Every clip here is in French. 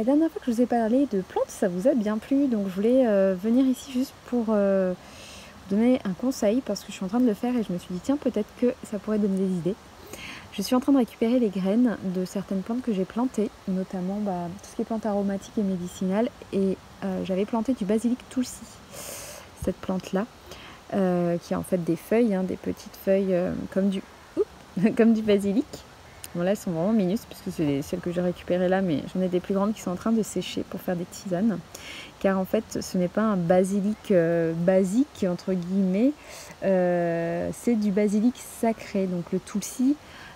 dernière fois que je vous ai parlé de plantes, ça vous a bien plu. Donc je voulais venir ici juste pour vous donner un conseil parce que je suis en train de le faire et je me suis dit tiens, peut-être que ça pourrait donner des idées. Je suis en train de récupérer les graines de certaines plantes que j'ai plantées, notamment tout ce qui est plantes aromatiques et médicinales. Et j'avais planté du basilic tulsi, cette plante-là, qui a en fait des feuilles, des petites feuilles comme du basilic. Bon là elles sont vraiment minuscules puisque c'est celles que j'ai récupérées là, mais j'en ai des plus grandes qui sont en train de sécher pour faire des tisanes. Car en fait ce n'est pas un basilic basique entre guillemets, c'est du basilic sacré. Donc le tulsi,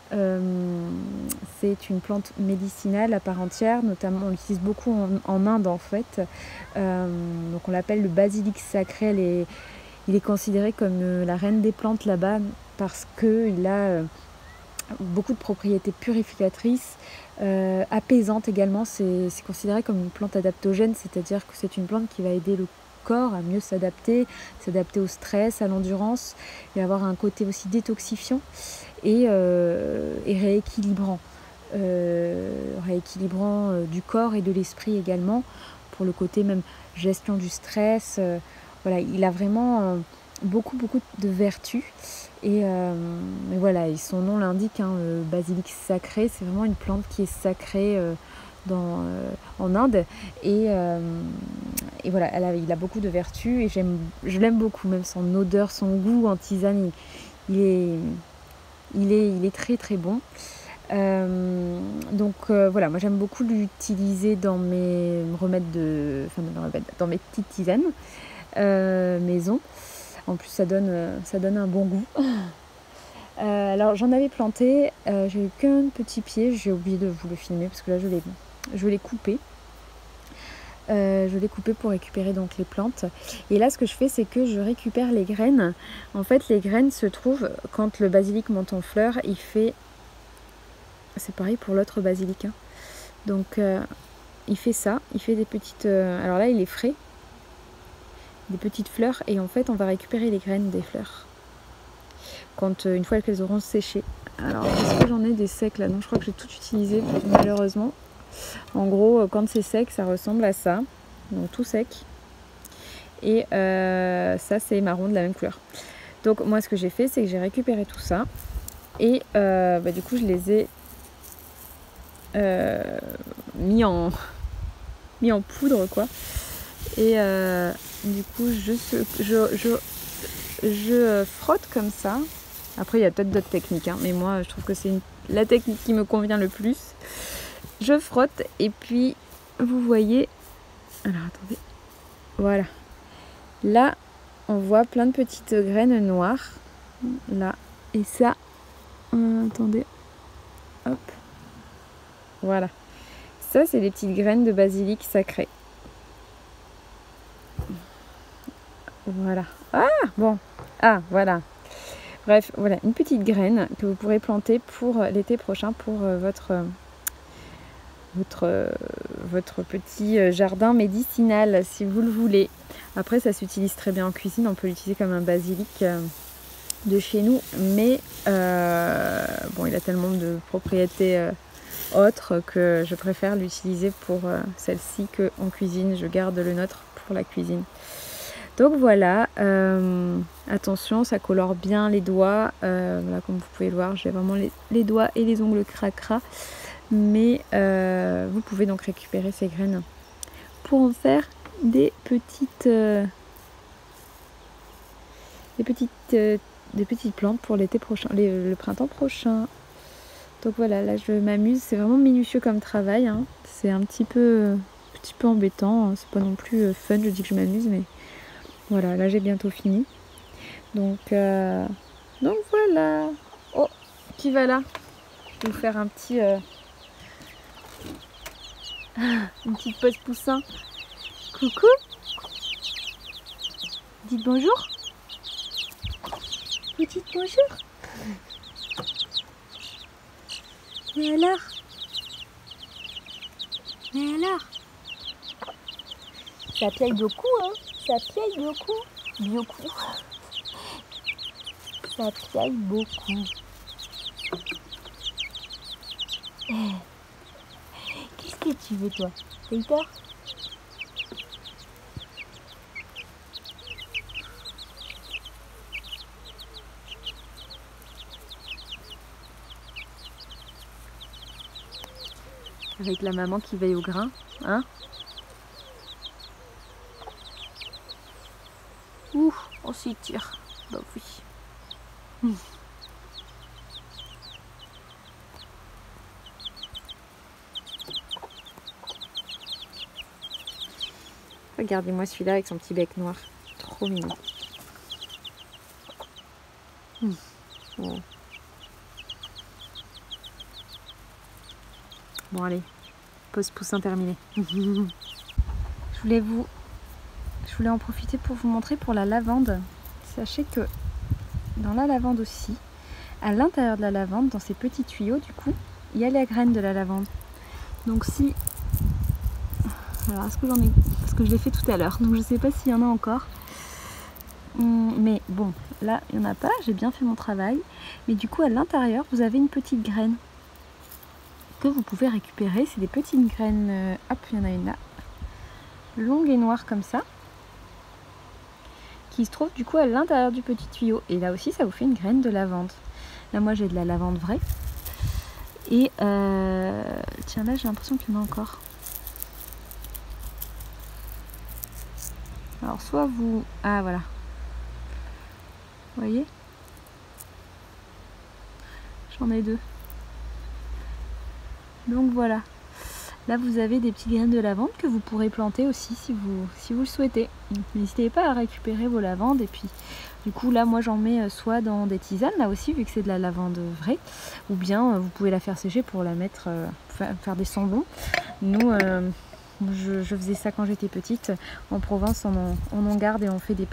c'est une plante médicinale à part entière, notamment on l'utilise beaucoup en Inde en fait. Donc on l'appelle le basilic sacré. Il est considéré comme la reine des plantes là-bas parce qu'il a beaucoup de propriétés purificatrices, apaisantes également. C'est considéré comme une plante adaptogène, c'est-à-dire que c'est une plante qui va aider le corps à mieux s'adapter au stress, à l'endurance, et avoir un côté aussi détoxifiant et rééquilibrant. Du corps et de l'esprit également, pour le côté même gestion du stress. Voilà, il a vraiment beaucoup de vertus. Et voilà, et son nom l'indique, basilic sacré, c'est vraiment une plante qui est sacrée en Inde. Et voilà, il a beaucoup de vertus et je l'aime beaucoup, même son odeur, son goût en tisane, il est très très bon. Voilà, moi j'aime beaucoup l'utiliser dans mes remèdes dans mes petites tisanes maison. En plus ça donne un bon goût. Alors j'en avais planté, j'ai eu qu'un petit pied, j'ai oublié de vous le filmer parce que là je l'ai coupé. Je l'ai coupé pour récupérer donc les plantes. Et là ce que je fais, c'est que je récupère les graines. En fait les graines se trouvent quand le basilic monte en fleurs. C'est pareil pour l'autre basilic. Donc il fait ça, il fait des petites... alors là il est frais, des petites fleurs, et en fait on va récupérer les graines des fleurs une fois qu'elles auront séché. Alors est-ce que j'en ai des secs là? Non, je crois que j'ai tout utilisé malheureusement. En gros quand c'est sec ça ressemble à ça, donc tout sec, et ça c'est marron de la même couleur. Donc moi ce que j'ai fait, c'est que j'ai récupéré tout ça et du coup je les ai mis en poudre quoi. Et du coup je frotte comme ça. Après il y a peut-être d'autres techniques, mais moi je trouve que c'est la technique qui me convient le plus. Je frotte et puis vous voyez, alors attendez, voilà, là on voit plein de petites graines noires là, et ça attendez, hop, voilà, ça c'est les petites graines de basilic sacré. Voilà. Voilà. Bref, voilà, une petite graine que vous pourrez planter pour l'été prochain pour votre petit jardin médicinal, si vous le voulez. Après, ça s'utilise très bien en cuisine. On peut l'utiliser comme un basilic de chez nous. Mais il a tellement de propriétés autres que je préfère l'utiliser pour celle-ci qu'en cuisine. Je garde le nôtre pour la cuisine. Donc voilà, attention, ça colore bien les doigts. Voilà, comme vous pouvez le voir, j'ai vraiment les doigts et les ongles cracra. Mais vous pouvez donc récupérer ces graines pour en faire des petites plantes pour l'été prochain, le printemps prochain. Donc voilà, là je m'amuse, c'est vraiment minutieux comme travail. C'est un petit peu embêtant, c'est pas non plus fun, je dis que je m'amuse, mais voilà, là j'ai bientôt fini. Donc voilà. Oh, qui va là? Je vais vous faire une petite pause poussin. Coucou. Dites bonjour. Vous dites bonjour. Mais alors? Ça piaille beaucoup, ça piaille beaucoup. Ça piaille beaucoup. Qu'est-ce que tu tu veux toi? T'as eu peur? Avec la maman qui veille au grain, hein? Ouh, on s'y tire. Bah oui. Regardez-moi celui-là avec son petit bec noir. Trop mignon. Oh. Bon allez, pause poussin terminée. Je voulais en profiter pour vous montrer pour la lavande. Sachez que dans la lavande aussi, à l'intérieur de la lavande, dans ces petits tuyaux du coup, il y a les graines de la lavande. Donc si... Alors est-ce que j'en ai... Parce que je l'ai fait tout à l'heure, donc je ne sais pas s'il y en a encore. Mais bon, là il n'y en a pas, j'ai bien fait mon travail. Mais du coup à l'intérieur, vous avez une petite graine que vous pouvez récupérer. C'est des petites graines, hop, il y en a une là, longue et noire comme ça, qui se trouve du coup à l'intérieur du petit tuyau. Et là aussi ça vous fait une graine de lavande. Là moi j'ai de la lavande vraie. Et tiens là j'ai l'impression qu'il y en a encore. Alors soit vous... Ah voilà. Vous voyez? J'en ai deux. Donc voilà. Là vous avez des petites graines de lavande que vous pourrez planter aussi si vous le souhaitez. N'hésitez pas à récupérer vos lavandes. Et puis du coup là moi j'en mets soit dans des tisanes là aussi vu que c'est de la lavande vraie. Ou bien vous pouvez la faire sécher pour la mettre, faire des sambons. Nous... Je faisais ça quand j'étais petite. En Provence, on en garde et on fait je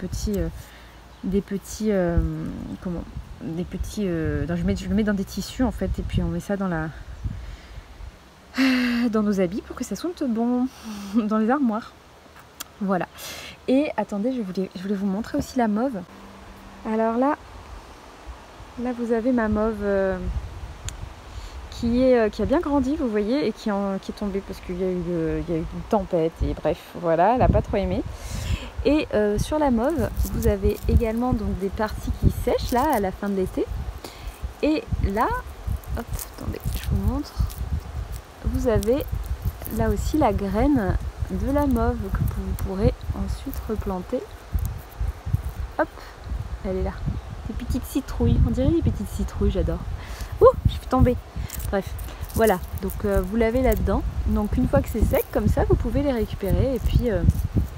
le mets dans des tissus en fait, et puis on met ça dans nos habits pour que ça sente bon dans les armoires. Voilà. Et attendez, je voulais vous montrer aussi la mauve. Alors là vous avez ma mauve. Qui a bien grandi, vous voyez, et qui est tombée parce qu'il y a eu une tempête, et bref, voilà, elle n'a pas trop aimé. Et sur la mauve, vous avez également donc des parties qui sèchent là à la fin de l'été. Et là, hop, attendez, je vous montre. Vous avez là aussi la graine de la mauve que vous pourrez ensuite replanter. Hop, elle est là. Des petites citrouilles, on dirait des petites citrouilles, j'adore. Ouh, je suis tombée. Bref, voilà, donc vous l'avez là-dedans. Donc une fois que c'est sec, comme ça, vous pouvez les récupérer et puis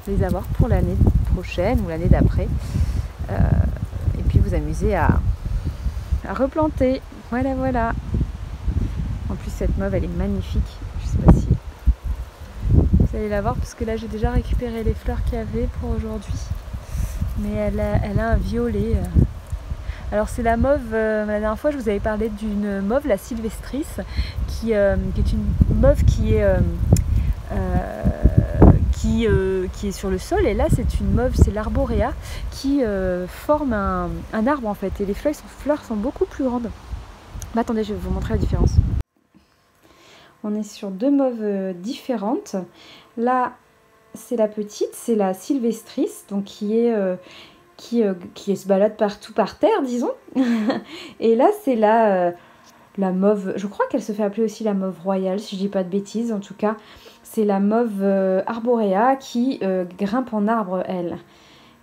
les avoir pour l'année prochaine ou l'année d'après. Et puis vous amuser à replanter. Voilà, voilà. En plus, cette mauve, elle est magnifique. Je sais pas si vous allez la voir, parce que là, j'ai déjà récupéré les fleurs qu'il y avait pour aujourd'hui. Mais elle a un violet... Alors c'est la mauve, la dernière fois je vous avais parlé d'une mauve, la sylvestris, qui est une mauve qui est sur le sol, et là c'est une mauve, c'est l'arboréa, qui forme un arbre en fait, et les fleurs sont beaucoup plus grandes. Mais attendez, je vais vous montrer la différence. On est sur deux mauves différentes. Là c'est la petite, c'est la sylvestris, donc qui se balade partout par terre, disons. Et là, c'est la mauve, je crois qu'elle se fait appeler aussi la mauve royale, si je dis pas de bêtises. En tout cas, c'est la mauve arboréa qui grimpe en arbre, elle.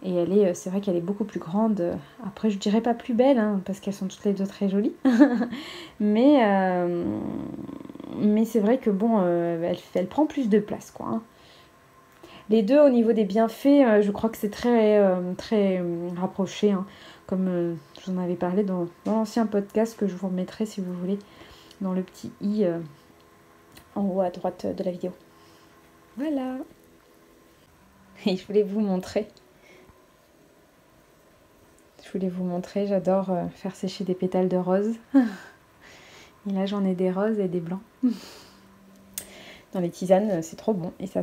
Et c'est vrai qu'elle est beaucoup plus grande. Après, je dirais pas plus belle, hein, parce qu'elles sont toutes les deux très jolies. mais c'est vrai que bon, elle prend plus de place, quoi. Hein. Les deux, au niveau des bienfaits, je crois que c'est très rapproché, hein, comme je vous en avais parlé dans l'ancien podcast que je vous remettrai si vous voulez, dans le petit i en haut à droite de la vidéo. Voilà. Et je voulais vous montrer. J'adore faire sécher des pétales de rose. Et là, j'en ai des roses et des blancs. Dans les tisanes, c'est trop bon. Et ça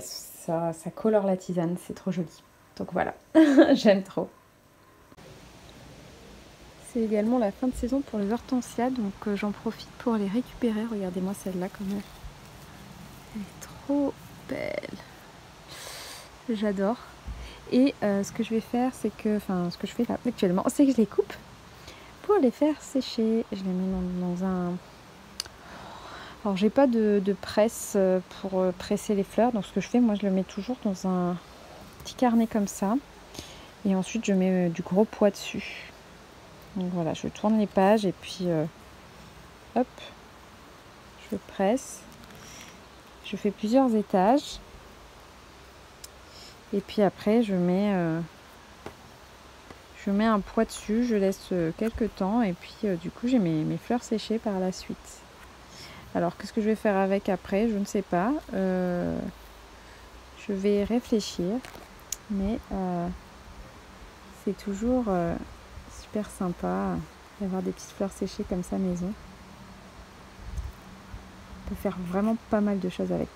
colore la tisane, c'est trop joli. Donc voilà, j'aime trop. C'est également la fin de saison pour les hortensias, donc j'en profite pour les récupérer. Regardez-moi celle-là comme elle est trop trop belles. J'adore. Et ce que je vais faire, c'est que, enfin, ce que je fais là actuellement, c'est que je les coupe pour les faire sécher. Je les mets dans un... Alors, j'ai pas de presse pour presser les fleurs. Donc, ce que je fais, moi, je le mets toujours dans un petit carnet comme ça. Et ensuite, je mets du gros poids dessus. Donc, voilà, je tourne les pages et puis, hop, je presse. Je fais plusieurs étages. Et puis après, je mets un poids dessus, je laisse quelques temps et puis du coup j'ai mes fleurs séchées par la suite. Alors qu'est-ce que je vais faire avec après? Je ne sais pas. Je vais réfléchir, mais c'est toujours super sympa d'avoir des petites fleurs séchées comme ça maison. On peut faire vraiment pas mal de choses avec.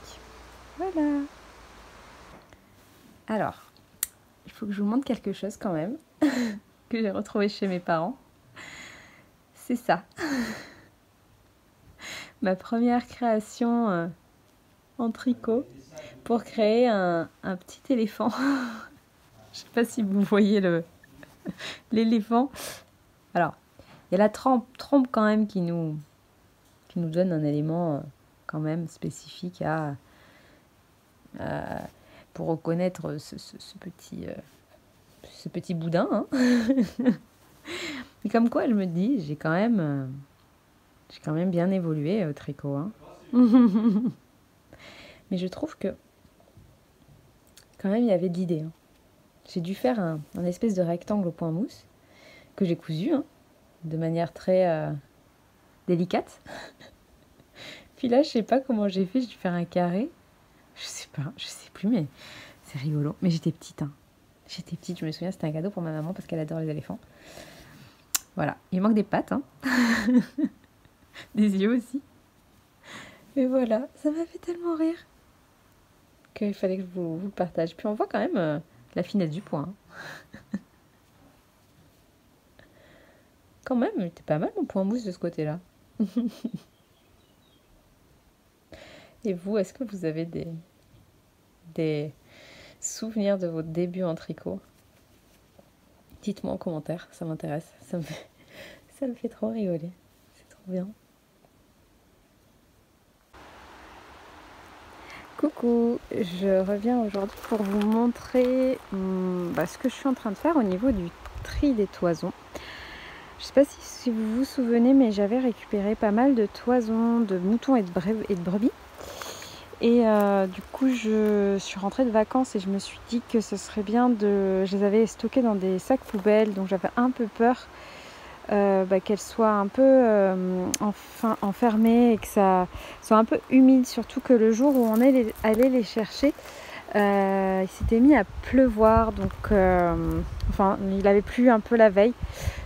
Voilà. Alors, il faut que je vous montre quelque chose quand même que j'ai retrouvé chez mes parents. C'est ça. Ma première création en tricot pour créer un petit éléphant. Je sais pas si vous voyez l'éléphant. Alors, il y a la trompe quand même qui nous donne un élément quand même spécifique pour reconnaître ce petit boudin. Hein. Mais comme quoi, je me dis, j'ai quand même bien évolué au tricot. Hein. Mais je trouve que quand même il y avait de l'idée. Hein. J'ai dû faire un espèce de rectangle au point mousse que j'ai cousu de manière très délicate. Puis là, je sais pas comment j'ai fait, j'ai dû faire un carré. Je sais plus, mais c'est rigolo. Mais j'étais petite. Hein. J'étais petite, je me souviens, c'était un cadeau pour ma maman parce qu'elle adore les éléphants. Voilà, il manque des pattes, hein. Des yeux aussi. Et voilà, ça m'a fait tellement rire qu'il fallait que je vous le partage. Puis on voit quand même la finesse du point. Hein. Quand même, il était pas mal mon point mousse de ce côté-là. Et vous, est-ce que vous avez des souvenirs de votre début en tricot? Dites-moi en commentaire, ça m'intéresse. Ça me fait trop rigoler. C'est trop bien. Coucou, je reviens aujourd'hui pour vous montrer ce que je suis en train de faire au niveau du tri des toisons. Je ne sais pas si vous vous souvenez, mais j'avais récupéré pas mal de toisons, de moutons et de brebis. Et du coup, je suis rentrée de vacances et je me suis dit que ce serait bien je les avais stockées dans des sacs poubelles, donc j'avais un peu peur qu'elles soient un peu enfermées et que ça soit un peu humide, surtout que le jour où on est allé les chercher, il s'était mis à pleuvoir, donc il avait plu un peu la veille,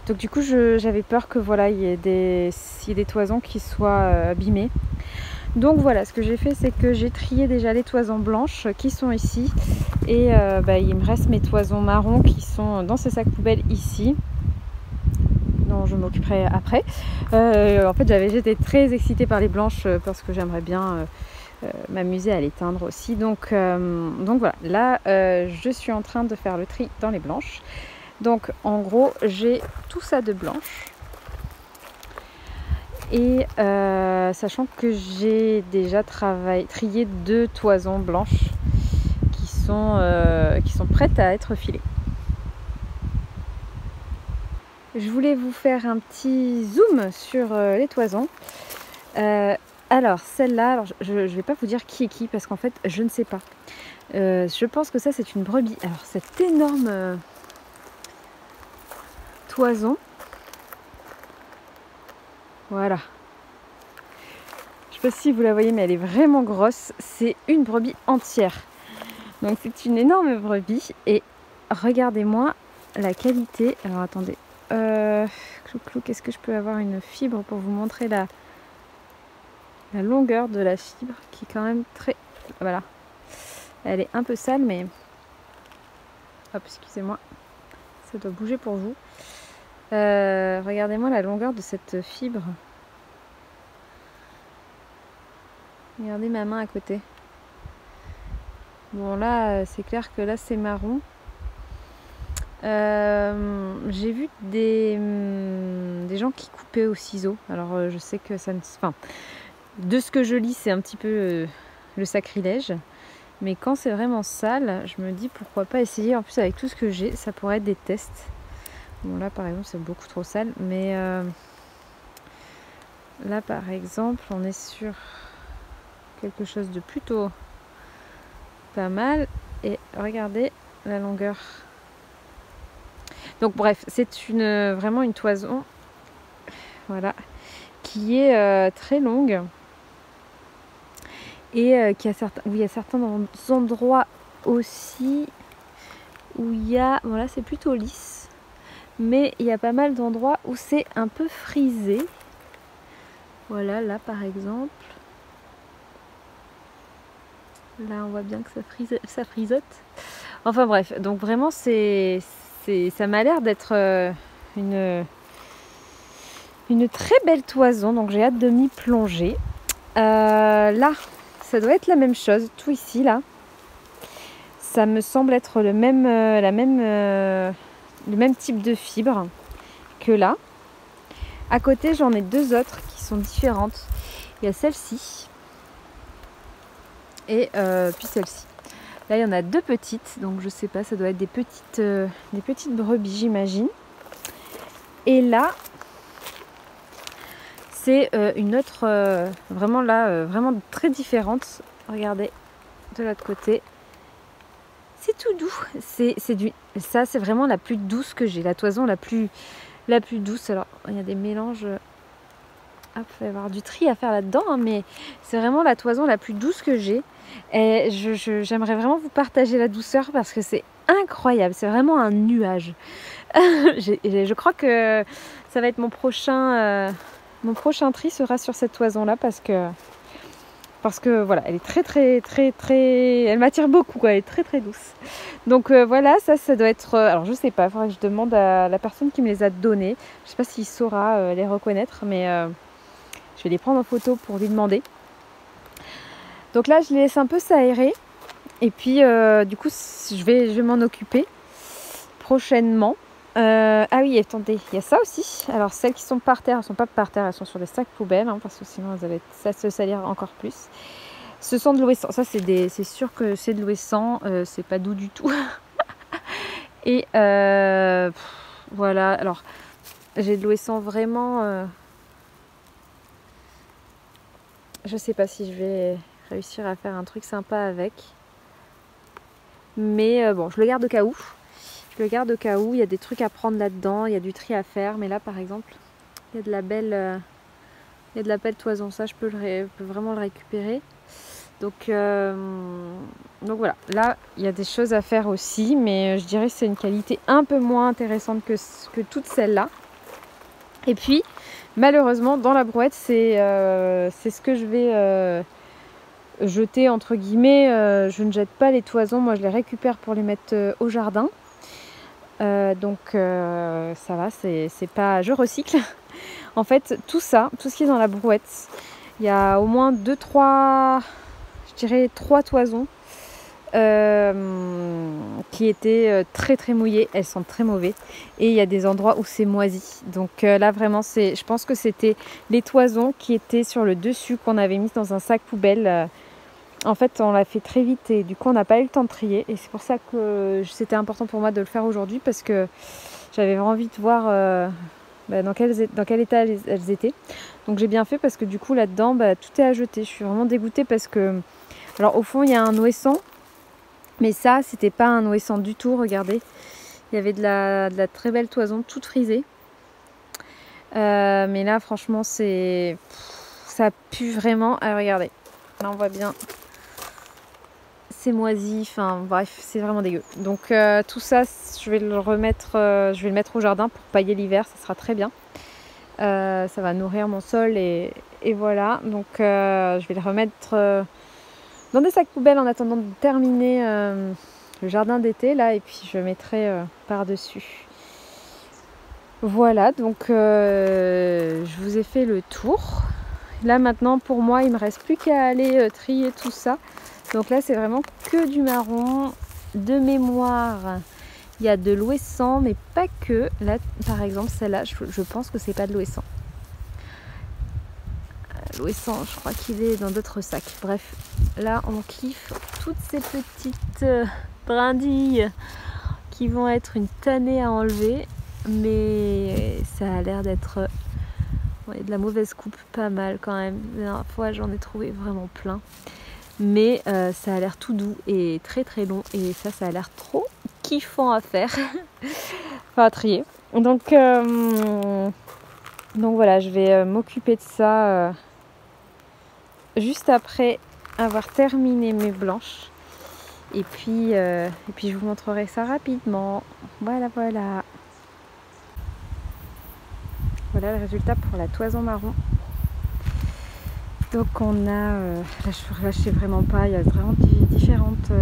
donc du coup j'avais peur que voilà, il y ait des toisons qui soient abîmées. Donc voilà, ce que j'ai fait, c'est que j'ai trié déjà les toisons blanches qui sont ici, et il me reste mes toisons marrons qui sont dans ce sac poubelle ici, dont je m'occuperai après. En fait, j'étais très excitée par les blanches parce que j'aimerais bien m'amuser à les teindre aussi. Donc voilà, là je suis en train de faire le tri dans les blanches. Donc en gros, j'ai tout ça de blanche. Et sachant que j'ai déjà trié 2 toisons blanches qui sont prêtes à être filées. Je voulais vous faire un petit zoom sur les toisons. Alors celle-là, je ne vais pas vous dire qui est qui parce qu'en fait je ne sais pas. Je pense que ça c'est une brebis. Alors cette énorme toison, voilà. Je ne sais pas si vous la voyez, mais elle est vraiment grosse. C'est une brebis entière. Donc c'est une énorme brebis et regardez-moi la qualité. Alors attendez. Est-ce que je peux avoir une fibre pour vous montrer la longueur de la fibre qui est quand même très... Voilà. Elle est un peu sale, mais... Hop, excusez-moi. Ça doit bouger pour vous. Regardez-moi la longueur de cette fibre. Regardez ma main à côté. Bon là c'est clair que là c'est marron. J'ai vu des gens qui coupaient au ciseau. Alors je sais que ça ne... Enfin, de ce que je lis c'est un petit peu le sacrilège. Mais quand c'est vraiment sale, je me dis pourquoi pas essayer. En plus avec tout ce que j'ai, ça pourrait être des tests. Bon là par exemple c'est beaucoup trop sale. Mais là par exemple on est sur quelque chose de plutôt pas mal. Et regardez la longueur. Donc bref, c'est vraiment une toison, voilà, qui est très longue et où il y a certains endroits aussi où il y a, bon là c'est plutôt lisse, mais il y a pas mal d'endroits où c'est un peu frisé. Voilà, là par exemple, là on voit bien que ça frisote. Enfin bref, donc vraiment ça m'a l'air d'être une très belle toison, donc j'ai hâte de m'y plonger. Là, ça doit être la même chose, tout ici là. Ça me semble être le même type de fibre que là. À côté, j'en ai deux autres qui sont différentes. Il y a celle-ci et puis celle-ci. Là, il y en a deux petites, donc je sais pas, ça doit être des petites brebis, j'imagine. Et là, c'est une autre, vraiment là, vraiment très différente. Regardez, de l'autre côté. C'est tout doux. Ça, c'est vraiment la plus douce que j'ai. La toison la plus douce. Alors, il y a des mélanges. Hop, il va y avoir du tri à faire là-dedans, hein, mais c'est vraiment la toison la plus douce que j'ai. Et j'aimerais vraiment vous partager la douceur parce que c'est incroyable. C'est vraiment un nuage. Je crois que ça va être mon prochain tri sera sur cette toison-là parce que voilà, elle est très, elle m'attire beaucoup, quoi. Elle est très douce. Donc voilà, ça doit être, alors je sais pas, il faudrait que je demande à la personne qui me les a donnés. Je sais pas s'il saura les reconnaître, mais je vais les prendre en photo pour lui demander. Donc là, je les laisse un peu s'aérer. Et puis, du coup, je vais m'en occuper prochainement. Ah oui, attendez, il y a ça aussi. Alors, celles qui sont par terre, elles sont pas par terre, elles sont sur des sacs poubelles, hein, parce que sinon, ça se salir encore plus. Ce sont de l'ouessant. Ça, c'est sûr que c'est de l'ouessant. C'est pas doux du tout. Et voilà. Alors, j'ai de l'ouessant vraiment... Je sais pas si je vais réussir à faire un truc sympa avec. Mais bon, je le garde au cas où. Il y a des trucs à prendre là-dedans, il y a du tri à faire. Mais là, par exemple, il y a de la belle toison. Ça, je peux vraiment le récupérer. Donc voilà. Là, il y a des choses à faire aussi. Mais je dirais que c'est une qualité un peu moins intéressante que toutes celles-là. Et puis, malheureusement, dans la brouette, c'est ce que je vais jeter, entre guillemets. Je ne jette pas les toisons. Moi, je les récupère pour les mettre au jardin. Donc ça va, c'est pas... Je recycle. En fait, tout ce qui est dans la brouette, il y a au moins 3 toisons qui étaient très mouillées. Elles sont très mauvaises. Et il y a des endroits où c'est moisi. Donc là, vraiment, je pense que c'était les toisons qui étaient sur le dessus qu'on avait mis dans un sac poubelle. En fait, on l'a fait très vite et du coup, on n'a pas eu le temps de trier. Et c'est pour ça que c'était important pour moi de le faire aujourd'hui parce que j'avais envie de voir dans quel état elles étaient. Donc j'ai bien fait parce que du coup, là-dedans, tout est à jeter. Je suis vraiment dégoûtée parce que... Alors au fond, il y a un ouessant. Mais ça, c'était pas un ouessant du tout. Regardez, il y avait de la très belle toison, toute frisée. Mais là, franchement, ça pue vraiment. Alors regardez, là on voit bien... C'est moisi, enfin bref, c'est vraiment dégueu. Donc tout ça, je vais le mettre au jardin pour pailler l'hiver, ça sera très bien. Ça va nourrir mon sol et voilà. Donc je vais le remettre dans des sacs poubelles en attendant de terminer le jardin d'été là, et puis je mettrai par-dessus. Voilà, donc je vous ai fait le tour. Là maintenant, pour moi, il me reste plus qu'à aller trier tout ça. Donc là c'est vraiment que du marron. De mémoire, il y a de l'ouessant, mais pas que. Là par exemple celle-là, je pense que c'est pas de l'ouessant. L'ouessant, je crois qu'il est dans d'autres sacs. Bref, là on kiffe toutes ces petites brindilles qui vont être une tannée à enlever, mais ça a l'air d'être de la mauvaise coupe, pas mal quand même. La dernière fois j'en ai trouvé vraiment plein, mais ça a l'air tout doux et très très long, et ça a l'air trop kiffant à faire, enfin à trier. Donc voilà, je vais m'occuper de ça juste après avoir terminé mes blanches. Et puis je vous montrerai ça rapidement. Voilà. Voilà le résultat pour la toison marron. Donc on a, là je sais vraiment pas, il y a vraiment différentes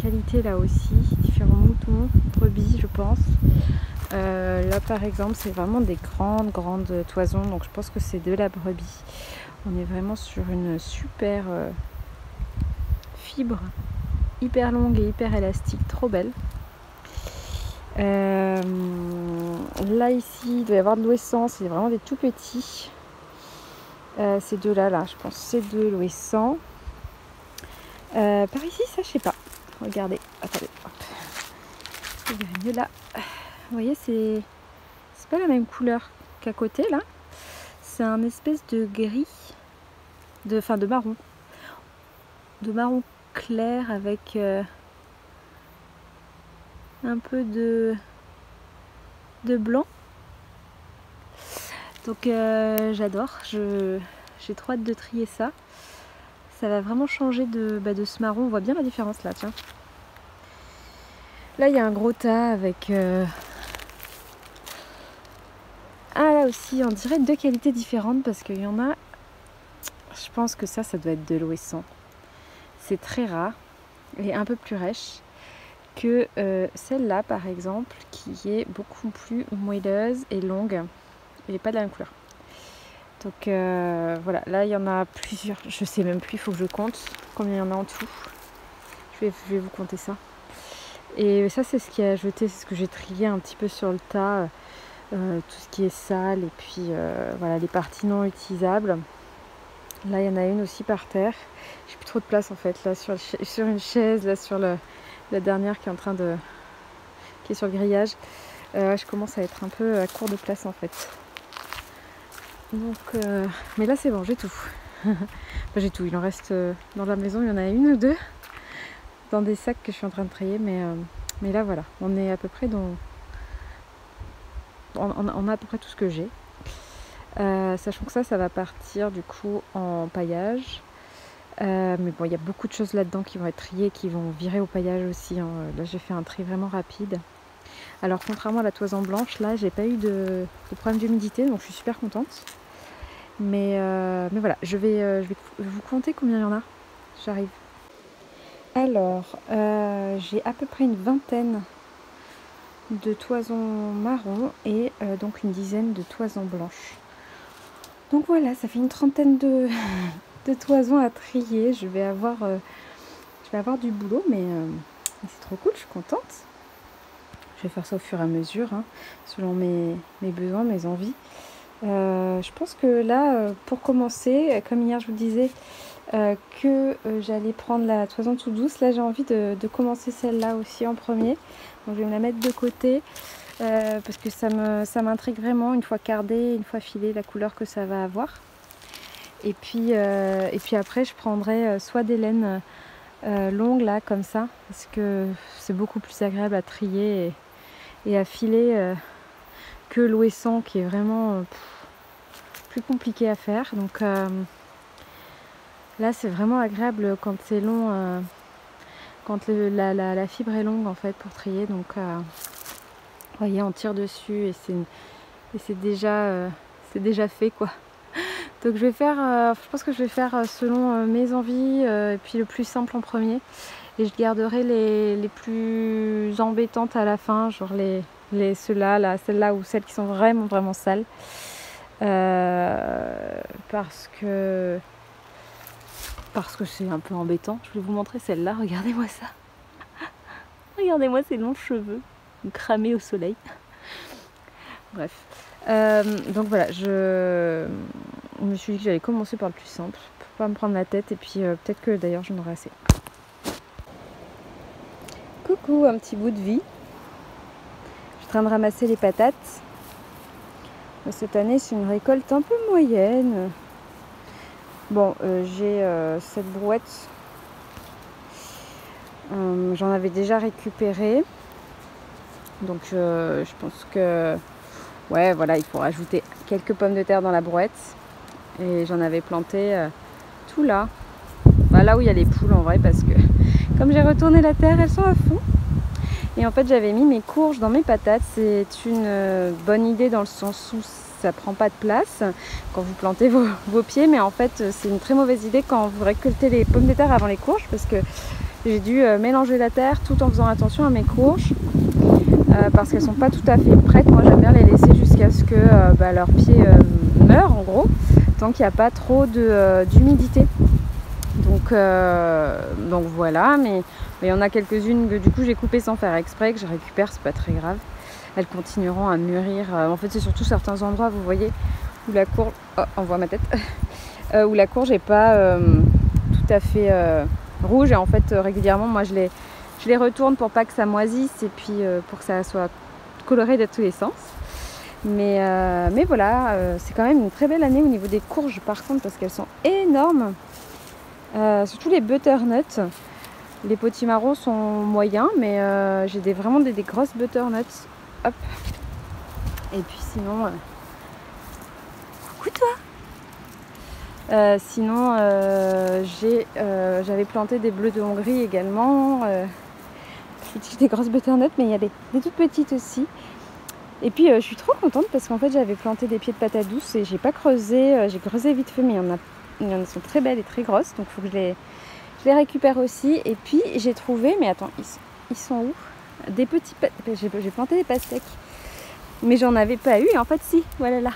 qualités là aussi, différents moutons, brebis je pense. Là par exemple c'est vraiment des grandes toisons, donc je pense que c'est de la brebis. On est vraiment sur une super fibre, hyper longue et hyper élastique, trop belle. Là ici il doit y avoir de l'ouessant, c'est vraiment des tout petits. Ces deux là je pense c'est de l'ouessant. Par ici ça je sais pas, regardez, attendez, hop, je verrai mieux là. Vous voyez c'est pas la même couleur qu'à côté là, c'est un espèce de gris, de marron clair avec un peu de blanc. Donc j'adore, j'ai trop hâte de trier ça. Ça va vraiment changer de ce marron, on voit bien la différence là, tiens. Là il y a un gros tas avec là aussi on dirait deux qualités différentes, parce qu'il y en a, je pense que ça doit être de l'ouessant. C'est très rare et un peu plus rêche que celle-là par exemple, qui est beaucoup plus moelleuse et longue et pas de la même couleur. Donc voilà, là il y en a plusieurs, je sais même plus, il faut que je compte combien il y en a en tout. Je vais vous compter ça. Et ça c'est ce qui a jeté, c'est ce que j'ai trié un petit peu sur le tas, tout ce qui est sale, et puis voilà les parties non utilisables. Là il y en a une aussi par terre, j'ai plus trop de place en fait, là sur une chaise, là sur la dernière qui est en train de, qui est sur le grillage. Je commence à être un peu à court de place en fait. Donc mais là c'est bon, j'ai tout. Enfin, j'ai tout, il en reste dans la maison, il y en a une ou deux dans des sacs que je suis en train de trier, mais là voilà, on est à peu près dans, on a à peu près tout ce que j'ai. Sachant que ça va partir du coup en paillage. Mais bon, il y a beaucoup de choses là-dedans qui vont être triées, qui vont virer au paillage aussi, hein. Là j'ai fait un tri vraiment rapide. Alors contrairement à la toison blanche, là j'ai pas eu de problème d'humidité, donc je suis super contente. Mais voilà, je vais vous compter combien il y en a. J'arrive. Alors, j'ai à peu près une vingtaine de toisons marron et donc une dizaine de toisons blanches. Donc voilà, ça fait une trentaine de toisons à trier. Je vais avoir du boulot, mais c'est trop cool, je suis contente. Je vais faire ça au fur et à mesure, hein, selon mes besoins, mes envies. Je pense que là, pour commencer, comme hier je vous disais que j'allais prendre la toison toute douce, là j'ai envie de commencer celle-là aussi en premier. Donc je vais me la mettre de côté parce que ça m'intrigue vraiment, une fois cardée, une fois filée, la couleur que ça va avoir. Et puis après je prendrai soit des laines longues là comme ça, parce que c'est beaucoup plus agréable à trier et à filer que l'ouessant qui est vraiment plus compliqué à faire. Donc là c'est vraiment agréable quand c'est long, quand la fibre est longue en fait pour trier. Donc vous voyez, on tire dessus et c'est déjà fait quoi. Donc je vais faire, je pense que je vais faire selon mes envies et puis le plus simple en premier, et je garderai les plus embêtantes à la fin, genre celles-là ou celles qui sont vraiment sales, parce que parce que c'est un peu embêtant. Je vais vous montrer celle-là, regardez-moi ça. Regardez-moi ces longs cheveux cramés au soleil. Bref. Donc voilà, je me suis dit que j'allais commencer par le plus simple pour pas me prendre la tête et puis peut-être que d'ailleurs j'en aurai assez. Coucou, un petit bout de vie. Je suis en train de ramasser les patates. Cette année c'est une récolte un peu moyenne. Bon, j'ai cette brouette. J'en avais déjà récupéré. Donc je pense que ouais voilà, il faut rajouter quelques pommes de terre dans la brouette. Et j'en avais planté tout là. Bah, là où il y a les poules en vrai, parce que comme j'ai retourné la terre, elles sont à fond. Et en fait j'avais mis mes courges dans mes patates. C'est une bonne idée dans le sens où ça prend pas de place quand vous plantez vos pieds, mais en fait c'est une très mauvaise idée quand vous récoltez les pommes de terre avant les courges, parce que j'ai dû mélanger la terre tout en faisant attention à mes courges parce qu'elles sont pas tout à fait prêtes. Moi j'aime bien les laisser jusqu'à ce que leurs pieds meurent en gros, tant qu'il n'y a pas trop d'humidité. Donc voilà, mais il y en a quelques-unes que du coup j'ai coupées sans faire exprès, que je récupère, c'est pas très grave. Elles continueront à mûrir. En fait c'est surtout certains endroits, vous voyez, où la courge, oh, on voit ma tête, où la courge n'est pas tout à fait rouge, et en fait régulièrement moi je les retourne pour pas que ça moisisse et puis pour que ça soit coloré de tous les sens. Mais voilà, c'est quand même une très belle année au niveau des courges par contre, parce qu'elles sont énormes. Surtout les butternuts. Les potimarrons sont moyens, mais j'ai vraiment des grosses butternuts. Hop. Et puis sinon, coucou toi. Sinon, j'avais planté des bleus de Hongrie également. Des grosses butternuts, mais il y a des toutes petites aussi. Et puis je suis trop contente parce qu'en fait j'avais planté des pieds de patates douces et j'ai pas creusé, j'ai creusé vite fait, mais il y en a sont très belles et très grosses, donc il faut que je les récupère aussi. Et puis j'ai trouvé, mais attends, ils sont où? Des petits j'ai planté des pastèques, mais j'en avais pas eu, et en fait si, voilà là.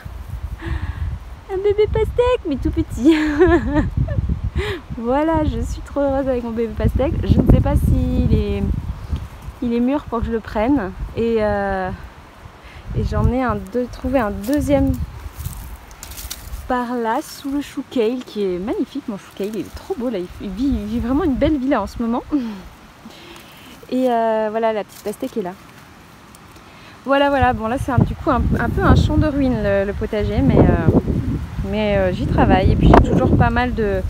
Un bébé pastèque, mais tout petit. Voilà, je suis trop heureuse avec mon bébé pastèque. Je ne sais pas s'il est mûr pour que je le prenne, et j'en ai trouvé un deuxième par là sous le chou kale qui est magnifique. Mon chou kale il est trop beau là, il vit vraiment une belle vie là en ce moment. Et voilà, la petite pastèque est là. Voilà, bon là c'est du coup un peu un champ de ruines le potager, mais j'y travaille. Et puis j'ai toujours pas mal de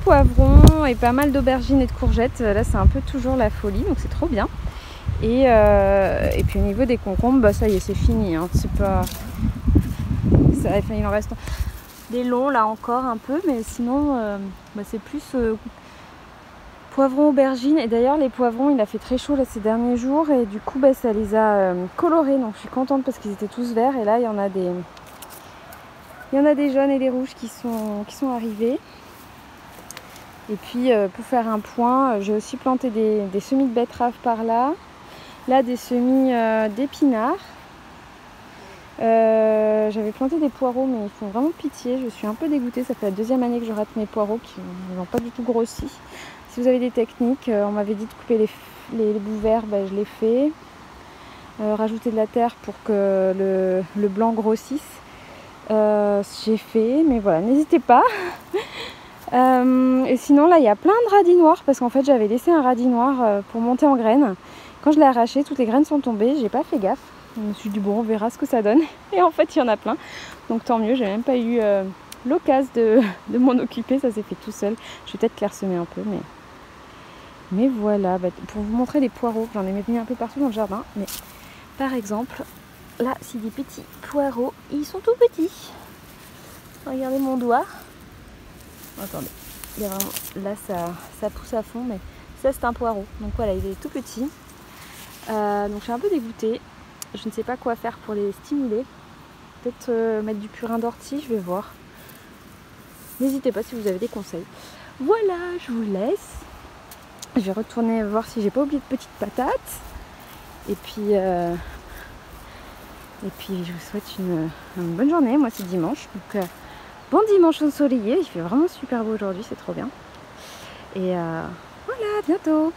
poivrons et pas mal d'aubergines et de courgettes. Là c'est un peu toujours la folie, donc c'est trop bien. Et puis au niveau des concombres, bah ça y est, c'est fini, hein. C'est pas... il en reste des longs là encore un peu, mais sinon c'est plus poivrons, aubergines. Et d'ailleurs les poivrons, il a fait très chaud là ces derniers jours, et du coup ça les a colorés, donc je suis contente parce qu'ils étaient tous verts. Et là il y en a des jaunes et des rouges qui sont arrivés. Et puis pour faire un point, j'ai aussi planté des semis de betteraves par là. Là des semis d'épinards. J'avais planté des poireaux, mais ils font vraiment pitié. Je suis un peu dégoûtée, ça fait la deuxième année que je rate mes poireaux qui n'ont pas du tout grossi. Si vous avez des techniques, on m'avait dit de couper les bouts verts, je l'ai fait. Rajouter de la terre pour que le blanc grossisse, j'ai fait, mais voilà, n'hésitez pas. Et sinon là il y a plein de radis noirs, parce qu'en fait j'avais laissé un radis noir pour monter en graines. Quand je l'ai arraché, toutes les graines sont tombées, j'ai pas fait gaffe. Je me suis dit bon, on verra ce que ça donne. Et en fait il y en a plein, donc tant mieux. J'ai même pas eu l'occasion de m'en occuper, ça s'est fait tout seul. Je vais peut-être clairsemer un peu, mais voilà. Pour vous montrer les poireaux, j'en ai mis un peu partout dans le jardin, mais par exemple là c'est des petits poireaux, ils sont tout petits. Regardez mon doigt. Attendez, il y a vraiment... là ça pousse à fond, mais ça c'est un poireau, donc voilà, il est tout petit. Donc je suis un peu dégoûtée, je ne sais pas quoi faire pour les stimuler. Peut-être mettre du purin d'ortie, je vais voir. N'hésitez pas si vous avez des conseils. Voilà, je vous laisse. Je vais retourner voir si j'ai pas oublié de petites patates. Et puis je vous souhaite une bonne journée. Moi c'est dimanche, donc bon dimanche ensoleillé, il fait vraiment super beau aujourd'hui, c'est trop bien. Et voilà, à bientôt.